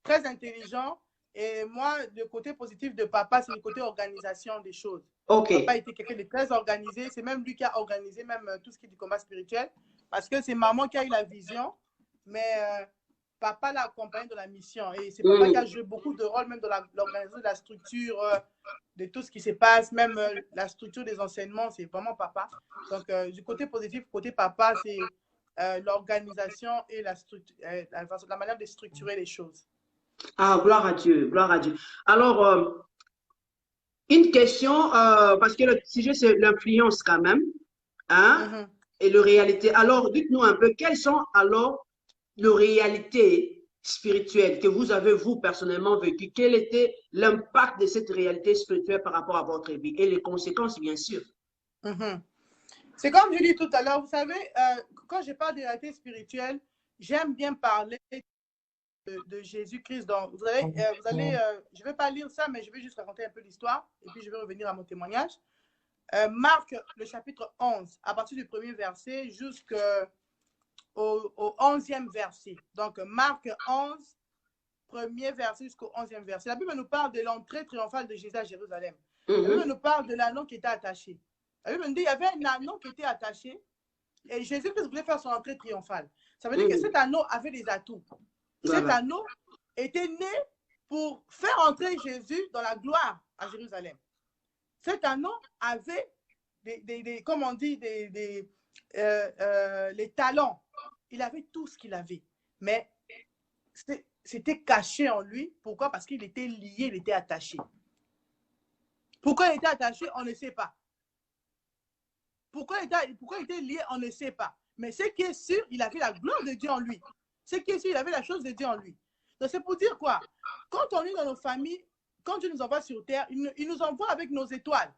[SPEAKER 1] Très intelligent. Et moi, le côté positif de papa, c'est le côté organisation des choses. Papa était quelqu'un de très organisé. C'est même lui qui a organisé même tout ce qui est du combat spirituel. Parce que c'est maman qui a eu la vision. Mais papa l'a accompagné dans la mission. Et c'est papa qui a joué beaucoup de rôle même dans l'organisation de la structure, de tout ce qui se passe, même la structure des enseignements, c'est vraiment papa. Donc, du côté positif, côté papa, c'est l'organisation et la manière de structurer les choses.
[SPEAKER 2] Ah, gloire à Dieu, gloire à Dieu. Alors, une question, parce que le sujet, c'est l'influence quand même, hein, et la réalité. Alors, dites-nous un peu, quelles sont alors les réalités spirituelles que vous avez, vous, personnellement vécues? Quel était l'impact de cette réalité spirituelle par rapport à votre vie et les conséquences, bien sûr?
[SPEAKER 1] C'est comme je dis tout à l'heure, vous savez, quand je parle de réalité spirituelle, j'aime bien parler de Jésus-Christ. Donc, vous allez, je ne vais pas lire ça, mais je vais juste raconter un peu l'histoire et puis je vais revenir à mon témoignage. Marc, le chapitre 11, à partir du premier verset jusqu'au 11e verset. Donc, Marc 11, premier verset jusqu'au 11e verset. La Bible nous parle de l'entrée triomphale de Jésus à Jérusalem. La Bible nous parle de l'anneau qui était attaché. La Bible nous dit qu'il y avait un anneau qui était attaché et Jésus-Christ voulait faire son entrée triomphale. Ça veut dire que cet anneau avait des atouts. Cet anneau était né pour faire entrer Jésus dans la gloire à Jérusalem. Cet anneau avait comme on dit, les talents. Il avait tout ce qu'il avait. Mais c'était caché en lui. Pourquoi? Parce qu'il était lié, il était attaché. Pourquoi il était attaché? On ne sait pas. Pourquoi il était lié, on ne sait pas. Mais ce qui est sûr, il avait la gloire de Dieu en lui. Ce qui est sûr, il avait la chose de Dieu en lui. Donc, c'est pour dire quoi? Quand on est dans nos familles, quand Dieu nous envoie sur terre, il nous envoie avec nos étoiles.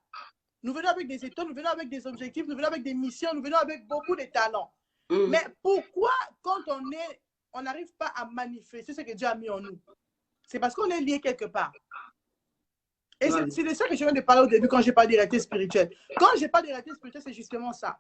[SPEAKER 1] Nous venons avec des étoiles, nous venons avec des objectifs, nous venons avec des missions, nous venons avec beaucoup de talents. Mais pourquoi, quand on n'arrive pas à manifester ce que Dieu a mis en nous? C'est parce qu'on est lié quelque part. Et c'est de ça que je viens de parler au début quand j'ai parlé de réalité spirituelle. Quand je parle de réalité spirituelle, c'est justement ça.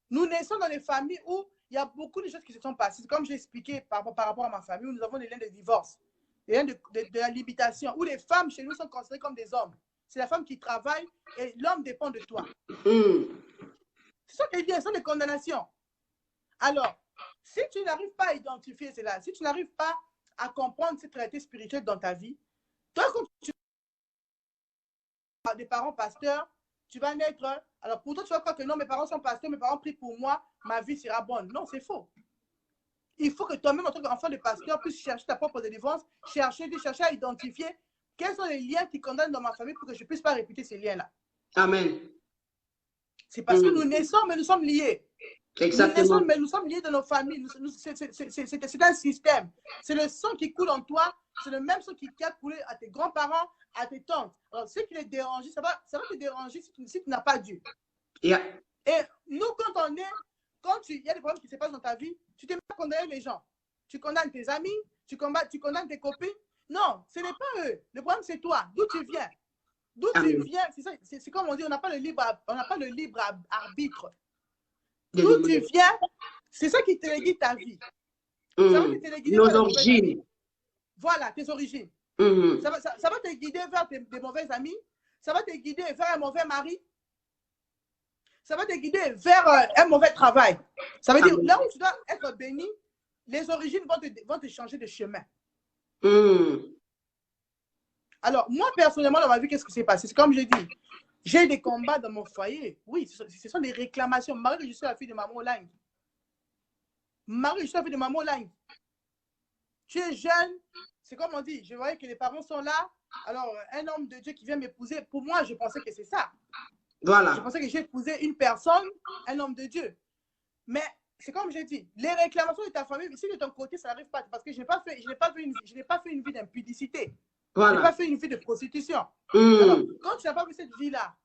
[SPEAKER 1] Nous naissons dans des familles où il y a beaucoup de choses qui se sont passées. Comme j'ai expliqué par rapport à ma famille, où nous avons des liens de divorce, des liens de la limitation, où les femmes chez nous sont considérées comme des hommes. C'est la femme qui travaille et l'homme dépend de toi. Ce sont des liens, ce sont des condamnations. Alors, si tu n'arrives pas à identifier cela, si tu n'arrives pas à comprendre cette réalité spirituelle dans ta vie, toi, quand tu as des parents pasteurs, tu vas naître. Alors, pour toi, tu vas croire que non, mes parents sont pasteurs, mes parents prient pour moi, ma vie sera bonne. Non, c'est faux. Il faut que toi-même, en tant qu'enfant de pasteur, puisses chercher ta propre délivrance, chercher à identifier quels sont les liens qui condamnent dans ma famille pour que je ne puisse pas répéter ces liens-là.
[SPEAKER 2] Amen.
[SPEAKER 1] C'est parce que nous naissons, mais nous sommes liés.
[SPEAKER 2] Exactement.
[SPEAKER 1] Nous naissons, mais nous sommes liés dans nos familles. C'est un système. C'est le sang qui coule en toi. C'est le même sang qui a coulé à tes grands-parents, à tes tantes. Alors, ce qui les dérange, ça va te déranger si tu n'as pas Dieu.
[SPEAKER 2] Yeah.
[SPEAKER 1] Et nous, quand il y a des problèmes qui se passent dans ta vie, tu t'aimes pas condamner les gens. Tu condamnes tes amis, tu condamnes tes copines. Non, ce n'est pas eux. Le problème, c'est toi. D'où tu viens. D'où tu viens, c'est comme on dit, on n'a pas le libre arbitre. D'où tu viens, c'est ça qui te guide ta vie. Ça va te guider
[SPEAKER 2] nos origines.
[SPEAKER 1] Voilà, tes origines. Ça va te guider vers des mauvais amis. Ça va te guider vers un mauvais mari. Ça va te guider vers un mauvais travail. Ça veut dire, là où tu dois être béni, les origines vont te changer de chemin. Alors, moi, personnellement, dans ma vie, qu'est-ce qui s'est passé? C'est comme je dis, j'ai des combats dans mon foyer. Oui, ce sont des réclamations. Marie, je suis la fille de Maman Lang. Marie, je suis la fille de Maman Lang. Tu es jeune, c'est comme on dit, je voyais que les parents sont là. Alors, un homme de Dieu qui vient m'épouser, pour moi, je pensais que c'est ça.
[SPEAKER 2] Voilà.
[SPEAKER 1] Je pensais que j'ai épousé une personne, un homme de Dieu. Mais c'est comme j'ai dit, les réclamations de ta famille, ici de ton côté, ça n'arrive pas. Parce que je n'ai pas fait une vie d'impudicité. Voilà. Je n'ai pas fait une vie de prostitution. Alors, quand tu n'as pas vu cette vie-là,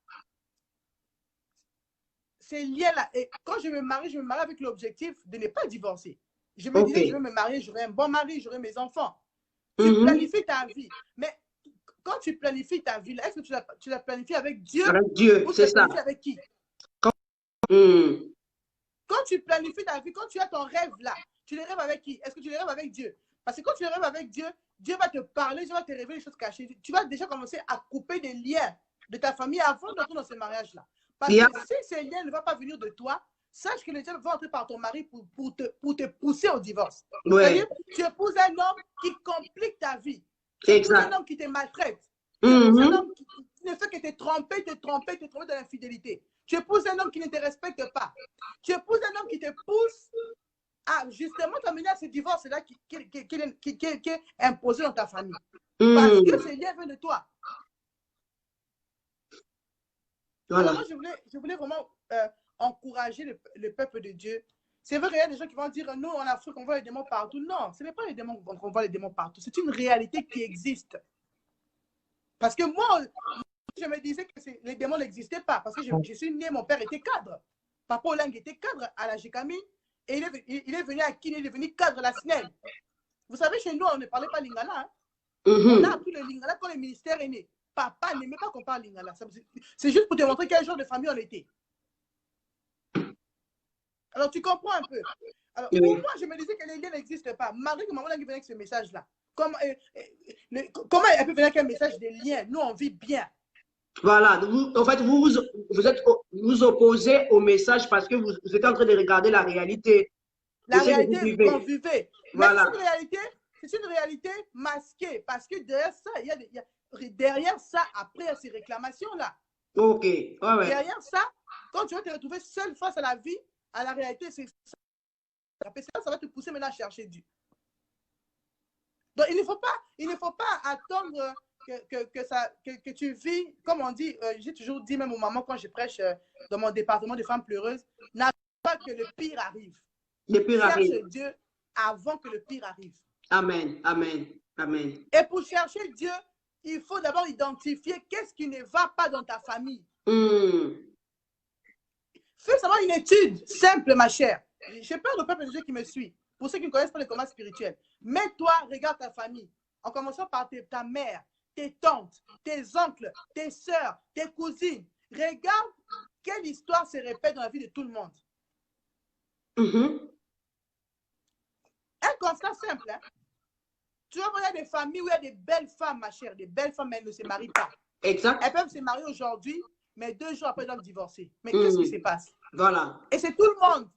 [SPEAKER 1] ces liens-là, et quand je me marie avec l'objectif de ne pas divorcer. Je me disais, je vais me marier, j'aurai un bon mari, j'aurai mes enfants. Tu planifies ta vie. Mais quand tu planifies ta vie, est-ce que tu la planifies avec Dieu?
[SPEAKER 2] Avec Dieu, c'est ça.
[SPEAKER 1] Avec qui? Quand tu planifies ta vie, quand tu as ton rêve là, tu le rêves avec qui? Est-ce que tu le rêves avec Dieu? Parce que quand tu le rêves avec Dieu, Dieu va te parler, Dieu va te révéler les choses cachées. Tu vas déjà commencer à couper des liens de ta famille avant d'entrer dans ce mariage-là. Parce que si ces liens ne vont pas venir de toi, sache que les gens vont entrer par ton mari pour te pousser au divorce. C'est-à-dire, tu épouses un homme qui complique ta vie. Tu épouses un homme qui te maltraite. Tu épouses un homme qui ne fait que te tromper dans l'infidélité. Tu épouses un homme qui ne te respecte pas. Tu épouses un homme qui te pousse à justement t'amener à ce divorce-là qui est imposé dans ta famille. Parce que ces liens viennent de toi. Voilà. Alors moi, je voulais vraiment encourager le peuple de Dieu. C'est vrai qu'il y a des gens qui vont dire, nous, en Afrique, on voit les démons partout. Non, ce n'est pas les démons qu'on voit les démons partout. C'est une réalité qui existe. Parce que moi, je me disais que les démons n'existaient pas. Parce que je suis né, mon père était cadre. Papa Olang était cadre à la Jekami. Et il est venu à Kine, il est venu cadre à la SNEL. Vous savez, chez nous, on ne parlait pas lingala. Hein? On a appris le lingala quand le ministère est né. Papa n'aimait pas qu'on parle lingala. C'est juste pour te montrer quel genre de famille on était. Alors, tu comprends un peu. Alors, pour moi, je me disais que les liens n'existent pas. Marie, maman, elle venait avec ce message-là. Comment elle peut venir avec un message de lien? Nous, on vit bien.
[SPEAKER 2] Voilà. En fait, vous opposez au message parce que vous êtes en train de regarder la réalité.
[SPEAKER 1] La réalité qu'on vivait.
[SPEAKER 2] Voilà.
[SPEAKER 1] Mais c'est une réalité masquée. Parce que derrière ça, derrière ça, après ces réclamations-là.
[SPEAKER 2] Ok.
[SPEAKER 1] Derrière ça, quand tu vas te retrouver seul face à la vie, à la réalité, ça va te pousser maintenant à chercher Dieu. Donc, il ne faut pas attendre que tu vis, comme on dit, j'ai toujours dit, même aux mamans quand je prêche dans mon département de femmes pleureuses, n'attends pas que le pire arrive.
[SPEAKER 2] Le pire
[SPEAKER 1] Cherche
[SPEAKER 2] arrive.
[SPEAKER 1] Dieu avant que le pire arrive.
[SPEAKER 2] Amen, amen, amen.
[SPEAKER 1] Et pour chercher Dieu, il faut d'abord identifier qu'est-ce qui ne va pas dans ta famille. Fais savoir une étude simple, ma chère. J'ai peur au peuple de Dieu qui me suit. Pour ceux qui ne connaissent pas le combat spirituel, mets-toi, regarde ta famille. En commençant par ta mère, tes tantes, tes oncles, tes soeurs, tes cousines. Regarde quelle histoire se répète dans la vie de tout le monde. Un constat simple. Hein? Tu vas voir, il y a des familles où il y a des belles femmes, ma chère. Des belles femmes, mais elles ne se marient pas.
[SPEAKER 2] Exact.
[SPEAKER 1] Elles peuvent se marier aujourd'hui, mais 2 jours après, elles doivent divorcer. Mais qu'est-ce qui se passe?
[SPEAKER 2] Voilà.
[SPEAKER 1] Et c'est tout le monde.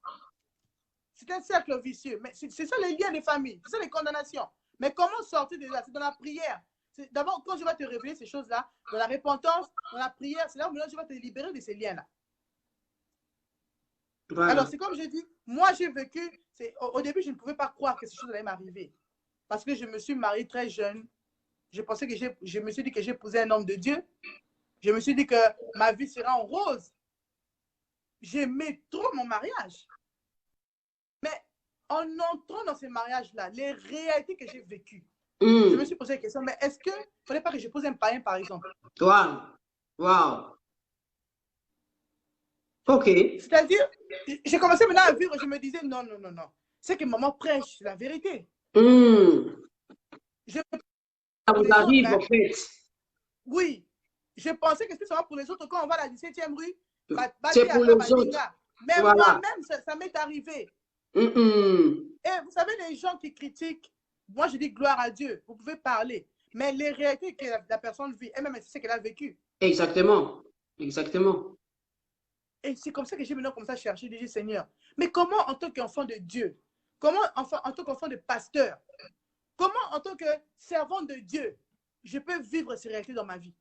[SPEAKER 1] C'est un cercle vicieux. Mais c'est ça les liens de famille. C'est ça les condamnations. Mais comment sortir de là? C'est dans la prière. D'abord, quand je vais te révéler ces choses-là, dans la repentance, dans la prière, c'est là où je vais te libérer de ces liens-là. Voilà. Alors, c'est comme je dis, moi, j'ai vécu, au début, je ne pouvais pas croire que ces choses allaient m'arriver. Parce que je me suis mariée très jeune. Je pensais que je me suis dit que j'épousais un homme de Dieu. Je me suis dit que ma vie sera en rose. J'aimais trop mon mariage. Mais en entrant dans ce mariage-là, les réalités que j'ai vécues, je me suis posé la question, mais est-ce qu'il ne fallait pas que j'épouse un païen, par exemple?
[SPEAKER 2] Wow. Wow. OK.
[SPEAKER 1] C'est-à-dire, j'ai commencé maintenant à vivre, je me disais, non, non, non, non. C'est que maman prêche, c'est la vérité.
[SPEAKER 2] Ça vous arrive, en fait.
[SPEAKER 1] Oui. Je pensais que c'était seulement pour les autres. Quand on va à la 17e rue,
[SPEAKER 2] c'est pour les autres.
[SPEAKER 1] Mais
[SPEAKER 2] voilà.
[SPEAKER 1] Moi-même, ça m'est arrivé. Et vous savez, les gens qui critiquent, moi je dis gloire à Dieu, vous pouvez parler. Mais les réalités que la personne vit, elle-même, c'est ce qu'elle a vécu.
[SPEAKER 2] Exactement. Exactement.
[SPEAKER 1] Et c'est comme ça que j'ai maintenant commencé à chercher, je dis Seigneur, mais comment en tant qu'enfant de Dieu, comment en tant qu'enfant de pasteur, comment en tant que servant de Dieu, je peux vivre ces réalités dans ma vie?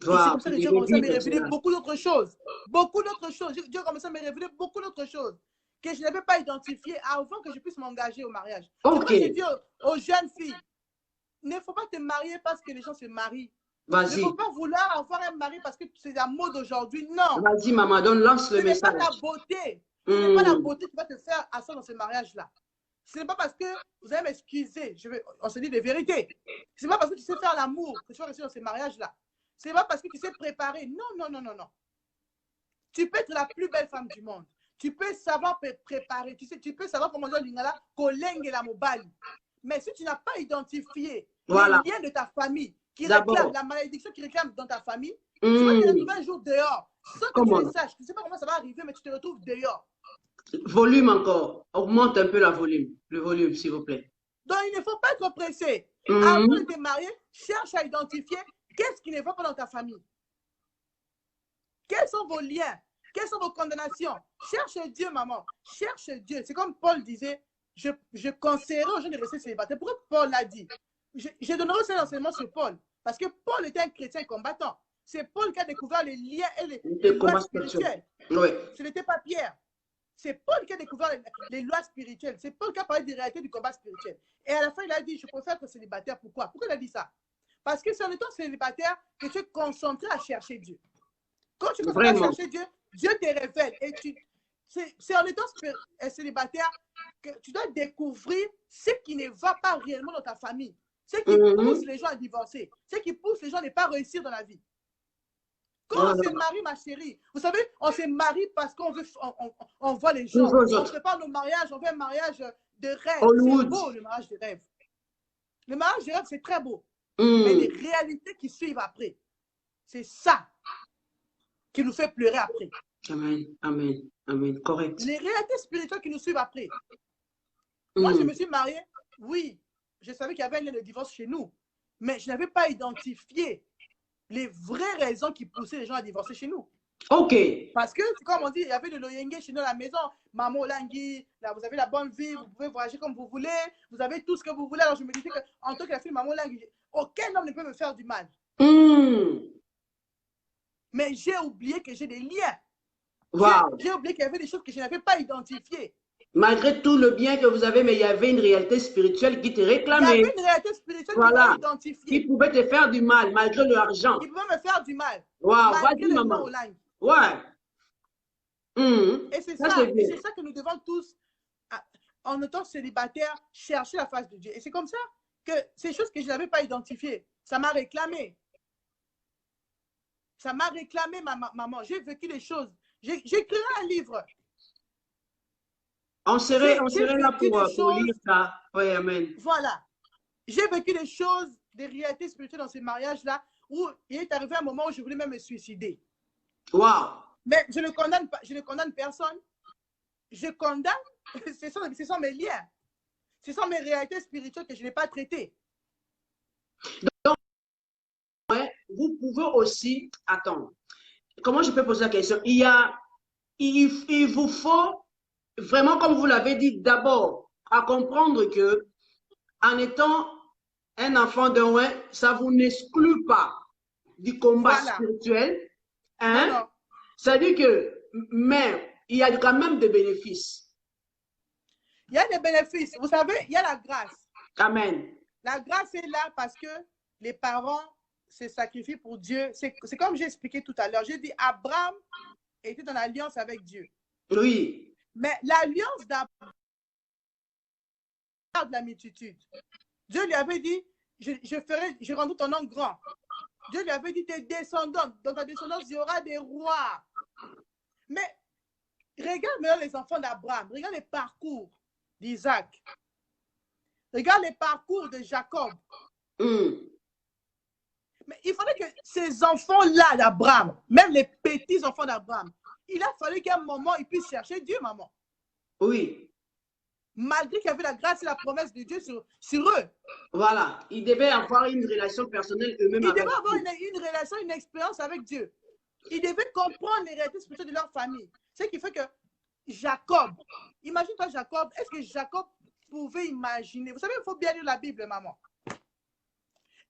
[SPEAKER 1] Wow, c'est comme ça que Dieu commence à me révéler beaucoup d'autres choses. Beaucoup d'autres choses. Dieu commence à me révéler beaucoup d'autres choses que je n'avais pas identifiées avant que je puisse m'engager au mariage.
[SPEAKER 2] Okay.
[SPEAKER 1] Je dis aux jeunes filles, il ne faut pas te marier parce que les gens se marient. Il ne faut pas vouloir avoir un mari parce que c'est la mode aujourd'hui. Non.
[SPEAKER 2] Vas-y, maman, lance le message.
[SPEAKER 1] Ce n'est pas la beauté. Ce n'est pas la beauté qui va te faire asseoir dans ce mariage-là. Ce n'est pas parce que, vous allez m'excuser, on se dit des vérités. Ce n'est pas parce que tu sais faire l'amour que tu vas rester dans ce mariage-là. Ce n'est pas parce que tu sais préparer. Non, non, non, non, non. Tu peux être la plus belle femme du monde. Tu peux savoir préparer. Tu peux savoir comment dire l'ingala, kolenge la mobali. Mais si tu n'as pas identifié les liens de ta famille, qui réclament la malédiction qui réclame dans ta famille, tu vas te retrouver un jour dehors. Sans que tu le saches. Tu ne sais pas comment ça va arriver, mais tu te retrouves dehors.
[SPEAKER 2] Volume encore. Augmente un peu le volume, s'il vous plaît.
[SPEAKER 1] Donc, il ne faut pas être pressé. Avant de te marier, cherche à identifier qu'est-ce qui ne va pas dans ta famille. Quels sont vos liens? Quelles sont vos condamnations? Cherche Dieu, maman. Cherche Dieu. C'est comme Paul disait, je conseillerais aux gens de rester célibataires. Pourquoi Paul l'a dit? Je donnerai aussi un enseignement sur Paul. Parce que Paul était un chrétien combattant. C'est Paul qui a découvert les liens et les lois spirituelles.
[SPEAKER 2] Oui.
[SPEAKER 1] Ce n'était pas Pierre. C'est Paul qui a découvert les lois spirituelles. C'est Paul qui a parlé des réalités du combat spirituel. Et à la fin, il a dit, je préfère être célibataire. Pourquoi? Pourquoi il a dit ça? Parce que c'est en étant célibataire que tu es concentré à chercher Dieu. Quand tu es concentré à chercher Dieu, Dieu te révèle. Et c'est en étant célibataire que tu dois découvrir ce qui ne va pas réellement dans ta famille. Ce qui pousse les gens à divorcer. Ce qui pousse les gens à ne pas réussir dans la vie. Quand on se marie, ma chérie, vous savez, on se marie parce qu'on veut, on voit les gens. On prépare nos mariages, on veut un mariage de rêve. C'est beau, le mariage de rêve. Le mariage de rêve, c'est très beau. Mais les réalités qui suivent après, c'est ça qui nous fait pleurer après.
[SPEAKER 2] Amen, amen, amen, correct.
[SPEAKER 1] Les réalités spirituelles qui nous suivent après. Moi, je me suis mariée, oui, je savais qu'il y avait un lien de divorce chez nous, mais je n'avais pas identifié les vraies raisons qui poussaient les gens à divorcer chez nous.
[SPEAKER 2] Ok.
[SPEAKER 1] Parce que, comme on dit, il y avait de l'oyenge chez nous à la maison. Maman Langui, là, vous avez la bonne vie, vous pouvez voyager comme vous voulez, vous avez tout ce que vous voulez. Alors, je me disais qu'en tant que la fille de Maman Langui, aucun homme ne peut me faire du mal. Mais j'ai oublié que j'ai des liens. Wow. J'ai oublié qu'il y avait des choses que je n'avais pas identifiées.
[SPEAKER 2] Malgré tout le bien que vous avez, mais il y avait une réalité spirituelle qui te réclamait.
[SPEAKER 1] Il y avait une réalité spirituelle
[SPEAKER 2] Voilà.
[SPEAKER 1] qui m'identifiait.
[SPEAKER 2] Qui pouvait te faire du mal, malgré l'argent.
[SPEAKER 1] Qui pouvait me faire du mal.
[SPEAKER 2] Wow,
[SPEAKER 1] malgré
[SPEAKER 2] vas-y,
[SPEAKER 1] le
[SPEAKER 2] maman.
[SPEAKER 1] nom au langue.
[SPEAKER 2] Ouais.
[SPEAKER 1] Et c'est ça que nous devons tous, en étant célibataires, chercher la face de Dieu. Et c'est comme ça que ces choses que je n'avais pas identifiées, ça m'a réclamé. Ça m'a réclamé, maman. J'ai vécu les choses. J'ai écrit un livre.
[SPEAKER 2] On serait là pour lire ça. Oui, amen.
[SPEAKER 1] Voilà. J'ai vécu des choses, des réalités spirituelles dans ce mariage-là, où il est arrivé un moment où je voulais même me suicider.
[SPEAKER 2] Wow.
[SPEAKER 1] Mais je ne condamne pas, je ne condamne personne. Je condamne, ce sont mes liens. Ce sont mes réalités spirituelles que je n'ai pas traitées.
[SPEAKER 2] Donc, ouais, vous pouvez aussi, attendre. Comment je peux poser la question? Il vous faut vraiment, comme vous l'avez dit, d'abord, à comprendre que en étant un enfant d'un ouais, ça vous n'exclut pas du combat spirituel. Hein? C'est-à-dire que, mais il y a quand même des bénéfices.
[SPEAKER 1] Il y a des bénéfices. Vous savez, il y a la grâce.
[SPEAKER 2] Amen.
[SPEAKER 1] La grâce est là parce que les parents se sacrifient pour Dieu. C'est comme j'ai expliqué tout à l'heure. J'ai dit, Abraham était dans l'alliance avec Dieu.
[SPEAKER 2] Oui.
[SPEAKER 1] Mais l'alliance d'Abraham de la multitude. Dieu lui avait dit, je rendrai ton nom grand. Dieu lui avait dit, tes descendants, dans ta descendance, il y aura des rois. Mais regarde maintenant les enfants d'Abraham, regarde les parcours d'Isaac, regarde les parcours de Jacob. Mais il fallait que ces enfants-là d'Abraham, même les petits-enfants d'Abraham, il a fallu qu'à un moment, ils puissent chercher Dieu, maman.
[SPEAKER 2] Oui.
[SPEAKER 1] Malgré qu'il y avait la grâce et la promesse de Dieu sur eux.
[SPEAKER 2] Voilà. Ils devaient avoir une relation personnelle eux-mêmes.
[SPEAKER 1] Ils devaient avoir une relation, une expérience avec Dieu. Ils devaient comprendre les réalités spirituelles de leur famille. Ce qui fait que Jacob, imagine-toi Jacob, est-ce que Jacob pouvait imaginer? Vous savez, il faut bien lire la Bible, maman.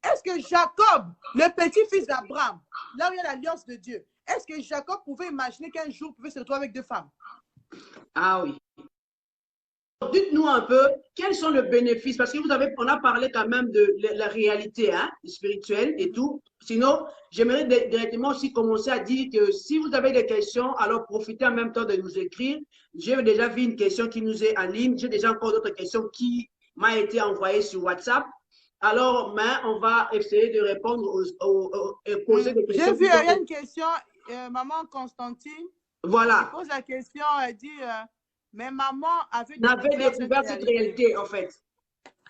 [SPEAKER 1] Est-ce que Jacob, le petit-fils d'Abraham, là où il y a l'alliance de Dieu, est-ce que Jacob pouvait imaginer qu'un jour il pouvait se retrouver avec deux femmes?
[SPEAKER 2] Ah oui. Dites-nous un peu, quels sont les bénéfices? Parce que on a parlé quand même de la réalité spirituelle et tout. Sinon, j'aimerais directement aussi commencer à dire que si vous avez des questions, alors profitez en même temps de nous écrire. J'ai déjà vu une question qui nous est en ligne. J'ai déjà encore d'autres questions qui m'ont été envoyées sur WhatsApp. Alors, on va essayer de répondre et poser des questions.
[SPEAKER 1] J'ai vu, il y a une question, maman Constantine.
[SPEAKER 2] Voilà.
[SPEAKER 1] Elle pose la question, elle dit... mais maman avait
[SPEAKER 2] découvert cette réalité, en fait.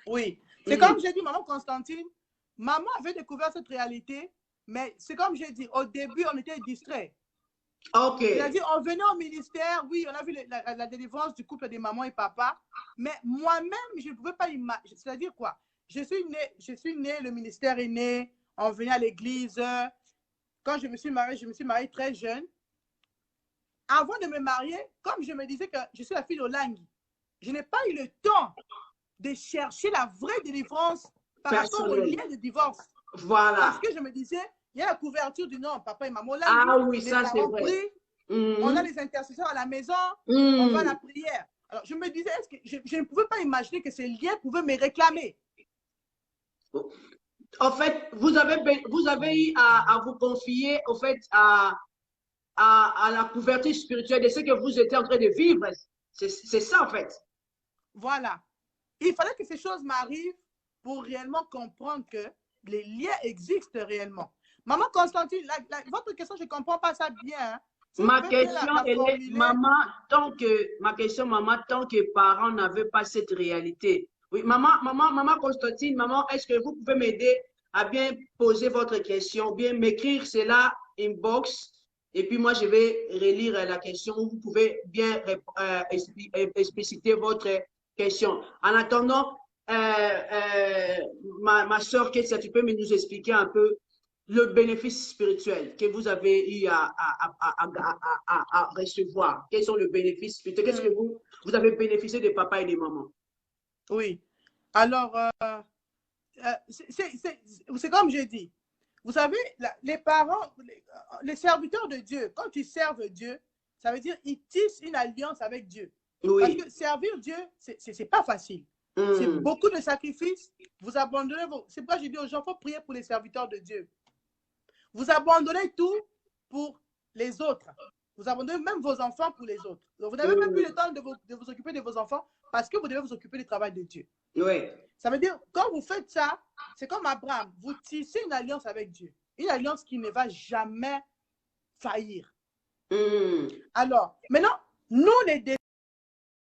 [SPEAKER 1] Oui. C'est comme j'ai dit, maman Constantine, maman avait découvert cette réalité, mais c'est comme j'ai dit, au début, on était distraits.
[SPEAKER 2] OK.
[SPEAKER 1] C'est-à-dire, on venait au ministère, oui, on a vu la délivrance du couple de maman et papa, mais moi-même, je ne pouvais pas imaginer. C'est-à-dire quoi? Je suis née, le ministère est né, on venait à l'église. Quand je me suis mariée très jeune. Avant de me marier, comme je me disais que je suis la fille d'Olangui, je n'ai pas eu le temps de chercher la vraie délivrance par rapport au lien de divorce.
[SPEAKER 2] Voilà.
[SPEAKER 1] Parce que je me disais, il y a la couverture du nom, papa et maman Olangui.
[SPEAKER 2] Ah oui, ça c'est vrai.
[SPEAKER 1] On a les intercesseurs à la maison, on va à la prière. Alors je me disais, est-ce que je ne pouvais pas imaginer que ces liens pouvaient me réclamer.
[SPEAKER 2] En fait, vous avez eu à vous confier, au fait, à la couverture spirituelle de ce que vous étiez en train de vivre. C'est ça, en fait.
[SPEAKER 1] Voilà. Il fallait que ces choses m'arrivent pour réellement comprendre que les liens existent réellement. Maman Constantine, votre question, je ne comprends pas ça bien. Hein. Si
[SPEAKER 2] ma question, elle est, maman, tant que parents n'avaient pas cette réalité. Oui, maman Constantine, maman, est-ce que vous pouvez m'aider à bien poser votre question, bien m'écrire cela inbox? Et puis moi, je vais relire la question. Vous pouvez bien expliciter votre question. En attendant, ma soeur, Kessia, tu peux nous expliquer un peu le bénéfice spirituel que vous avez eu à recevoir. Quels sont les bénéfices spirituels? Qu'est-ce que vous avez bénéficié de papa et de maman?
[SPEAKER 1] Oui. Alors, c'est comme j'ai dit. Vous savez, les parents, les serviteurs de Dieu, quand ils servent Dieu, ça veut dire qu'ils tissent une alliance avec Dieu.
[SPEAKER 2] Oui.
[SPEAKER 1] Parce que servir Dieu, c'est pas facile. C'est beaucoup de sacrifices. Vous abandonnez vos... C'est pourquoi je dis aux gens, il faut prier pour les serviteurs de Dieu. Vous abandonnez tout pour les autres. Vous abandonnez même vos enfants pour les autres. Donc, vous n'avez même plus le temps de vous occuper de vos enfants parce que vous devez vous occuper du travail de Dieu.
[SPEAKER 2] Oui.
[SPEAKER 1] Ça veut dire, quand vous faites ça, c'est comme Abraham. Vous tissez une alliance avec Dieu. Une alliance qui ne va jamais faillir. Alors, maintenant, nous les